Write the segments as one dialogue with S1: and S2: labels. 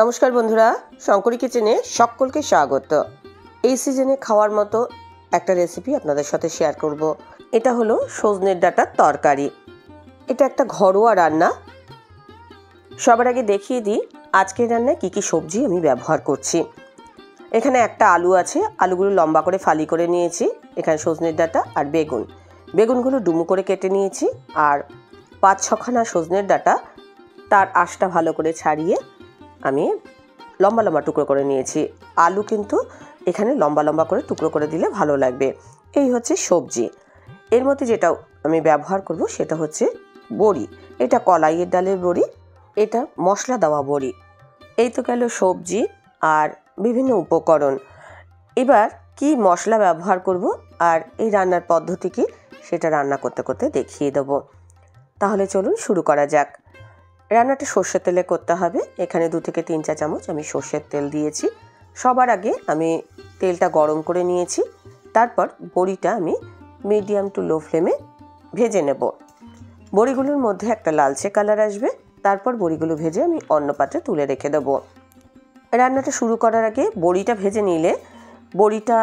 S1: নমস্কার বন্ধুরা, শঙ্করী কিচেনে সকলকে স্বাগত। এই সিজনে খাওয়ার মতো একটা রেসিপি আপনাদের সাথে শেয়ার করব। এটা হলো সজনের ডাঁটার তরকারি। এটা একটা ঘরোয়া রান্না। সবার আগে দেখিয়ে দিই আজকের রান্নায় কী কী সবজি আমি ব্যবহার করছি। এখানে একটা আলু আছে, আলুগুলো লম্বা করে ফালি করে নিয়েছি। এখানে সজনের ডাঁটা আর বেগুনগুলো ডুমো করে কেটে নিয়েছি। আর 5-6খানা সজনের ডাঁটা, তার আঁশটা ভালো করে ছাড়িয়ে আমি লম্বা লম্বা টুকরো করে নিয়েছি। আলু কিন্তু এখানে লম্বা লম্বা করে টুকরো করে দিলে ভালো লাগবে। এই হচ্ছে সবজি। এর মধ্যে যেটা আমি ব্যবহার করব সেটা হচ্ছে বড়ি। এটা কলাইয়ের ডালের বড়ি, এটা মশলা দেওয়া বড়ি। এই তো গেল সবজি আর বিভিন্ন উপকরণ। এবার কি মশলা ব্যবহার করব আর এই রান্নার পদ্ধতি কি সেটা রান্না করতে করতে দেখিয়ে দেব। তাহলে চলুন শুরু করা যাক। রান্নাটা সর্ষের তেলে করতে হবে। এখানে 2 থেকে 3 চা চামচ আমি সর্ষের তেল দিয়েছি। সবার আগে আমি তেলটা গরম করে নিয়েছি। তারপর বড়িটা আমি মিডিয়াম টু লো ফ্লেমে ভেজে নেব। বড়িগুলোর মধ্যে একটা লালচে কালার আসবে। তারপর বড়িগুলো ভেজে আমি অন্য পাত্রে তুলে রেখে দেব। রান্নাটা শুরু করার আগে বড়িটা ভেজে নিলে বড়িটা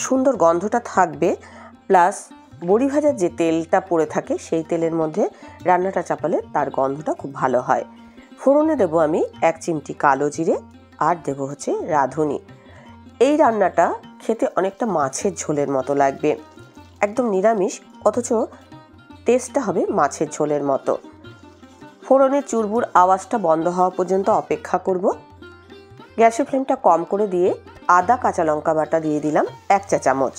S1: সুন্দর গন্ধটা থাকবে, প্লাস বড়ি ভাজার যে তেলটা পড়ে থাকে সেই তেলের মধ্যে রান্নাটা চাপালে তার গন্ধটা খুব ভালো হয়। ফোড়নে দেব আমি 1 চিমটি কালো জিরে আর দেব হচ্ছে রাঁধুনি। এই রান্নাটা খেতে অনেকটা মাছের ঝোলের মতো লাগবে, একদম নিরামিষ অথচ টেস্টটা হবে মাছের ঝোলের মতো। ফোড়নের চুরবুর আওয়াজটা বন্ধ হওয়া পর্যন্ত অপেক্ষা করব। গ্যাসের ফ্লেমটা কম করে দিয়ে আদা কাঁচা লঙ্কা বাটা দিয়ে দিলাম 1 চা চামচ।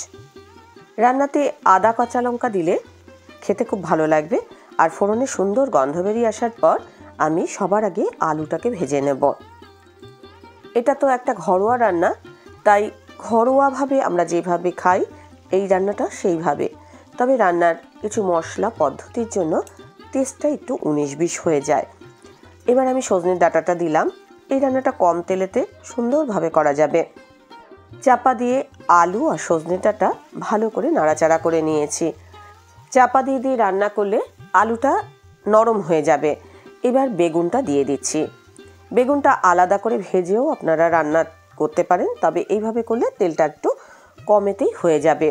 S1: রান্নাতে আদা কাঁচা লঙ্কা দিলে খেতে খুব ভালো লাগবে। আর ফোড়নে সুন্দর গন্ধ বেরিয়ে আসার পর আমি সবার আগে আলুটাকে ভেজে নেব। এটা তো একটা ঘরোয়া রান্না, তাই ঘরোয়াভাবে আমরা যেভাবে খাই এই রান্নাটা সেইভাবে। তবে রান্নার কিছু মশলা পদ্ধতির জন্য টেস্টটা একটু 19-20 হয়ে যায়। এবার আমি সজনের ডাঁটাটা দিলাম। এই রান্নাটা কম তেলেতে সুন্দরভাবে করা যাবে। চাপা দিয়ে আলু আর সজনে ডাঁটা ভালো করে নাড়াচাড়া করে নিয়েছি। চাপা দিয়ে দিয়ে রান্না করলে আলুটা নরম হয়ে যাবে। এবার বেগুনটা দিয়ে দিচ্ছি। বেগুনটা আলাদা করে ভেজেও আপনারা রান্না করতে পারেন, তবে এইভাবে করলে তেলটা একটু কমেতেই হয়ে যাবে।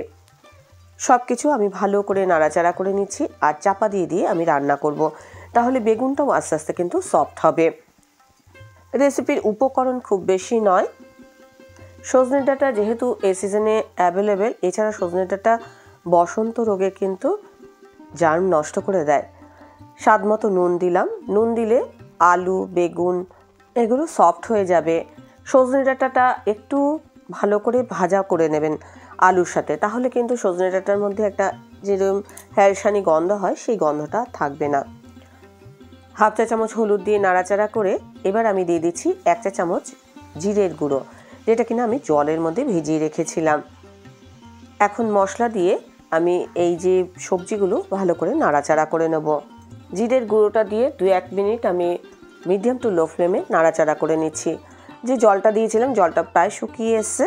S1: সব কিছু আমি ভালো করে নাড়াচাড়া করে নিচ্ছি আর চাপা দিয়ে দিয়ে আমি রান্না করব। তাহলে বেগুনটাও আস্তে আস্তে কিন্তু সফট হবে। রেসিপির উপকরণ খুব বেশি নয়। সজনে ডাঁটা যেহেতু এই সিজনে অ্যাভেলেবেল, এছাড়া সজনে ডাঁটা বসন্ত রোগে কিন্তু জার্ম নষ্ট করে দেয়। স্বাদ মতো নুন দিলাম। নুন দিলে আলু বেগুন এগুলো সফট হয়ে যাবে। সজনে ডাঁটাটা একটু ভালো করে ভাজা করে নেবেন আলুর সাথে, তাহলে কিন্তু সজনে ডাঁটার মধ্যে একটা যেরকম হ্যালসানি গন্ধ হয় সেই গন্ধটা থাকবে না। 1/2 চা চামচ হলুদ দিয়ে নাড়াচাড়া করে এবার আমি দিয়ে দিচ্ছি 1 চা চামচ জিরের গুঁড়ো, যেটা কিনা আমি জলের মধ্যে ভিজিয়ে রেখেছিলাম। এখন মশলা দিয়ে আমি এই যে সবজিগুলো ভালো করে নাড়াচাড়া করে নেব। জিরের গুঁড়োটা দিয়ে 2-1 মিনিট আমি মিডিয়াম টু লো ফ্লেমে নাড়াচাড়া করে নিচ্ছি। যে জলটা দিয়েছিলাম জলটা প্রায় শুকিয়ে এসছে।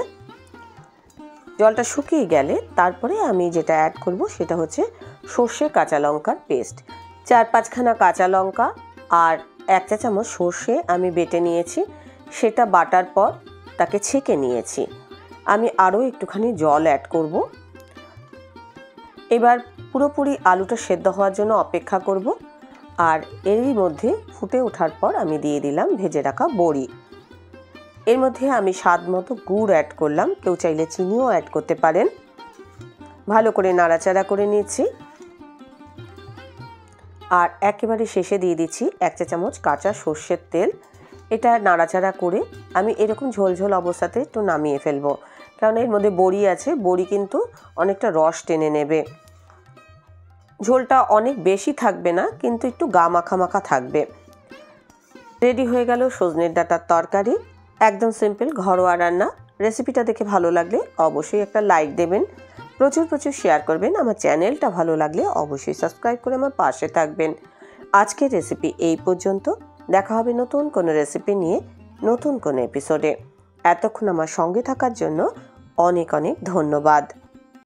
S1: জলটা শুকিয়ে গেলে তারপরে আমি যেটা অ্যাড করব সেটা হচ্ছে সর্ষে কাঁচা লঙ্কার পেস্ট। 4-5খানা কাঁচা লঙ্কা আর 1 চা চামচ সর্ষে আমি বেটে নিয়েছি। সেটা বাটার পর তাকে ছেঁকে নিয়েছি। আমি আরও একটুখানি জল অ্যাড করব। এবার পুরোপুরি আলুটা সেদ্ধ হওয়ার জন্য অপেক্ষা করব। আর এরই মধ্যে ফুটে ওঠার পর আমি দিয়ে দিলাম ভেজে রাখা বড়ি। এর মধ্যে আমি স্বাদ মতো গুড় অ্যাড করলাম, কেউ চাইলে চিনিও অ্যাড করতে পারেন। ভালো করে নাড়াচাড়া করে নিচ্ছি। আর একেবারে শেষে দিয়ে দিচ্ছি 1 চা চামচ কাঁচা সর্ষের তেল। এটা নাড়াচাড়া করে আমি এরকম ঝোলঝোল অবস্থাতে একটু নামিয়ে ফেলবো, কারণ এর মধ্যে বড়ি আছে। বড়ি কিন্তু অনেকটা রস টেনে নেবে। ঝোলটা অনেক বেশি থাকবে না, কিন্তু একটু গা মাখা মাখা থাকবে। রেডি হয়ে গেল সজনের ডাঁটার তরকারি। একদম সিম্পল ঘরোয়া রান্না। রেসিপিটা দেখে ভালো লাগলে অবশ্যই একটা লাইক দেবেন, প্রচুর প্রচুর শেয়ার করবেন। আমার চ্যানেলটা ভালো লাগলে অবশ্যই সাবস্ক্রাইব করে আমার পাশে থাকবেন। আজকের রেসিপি এই পর্যন্ত। দেখা হবে নতুন কোনো রেসিপি নিয়ে নতুন কোনো এপিসোডে। এতক্ষণ আমার সঙ্গে থাকার জন্য অনেক অনেক ধন্যবাদ।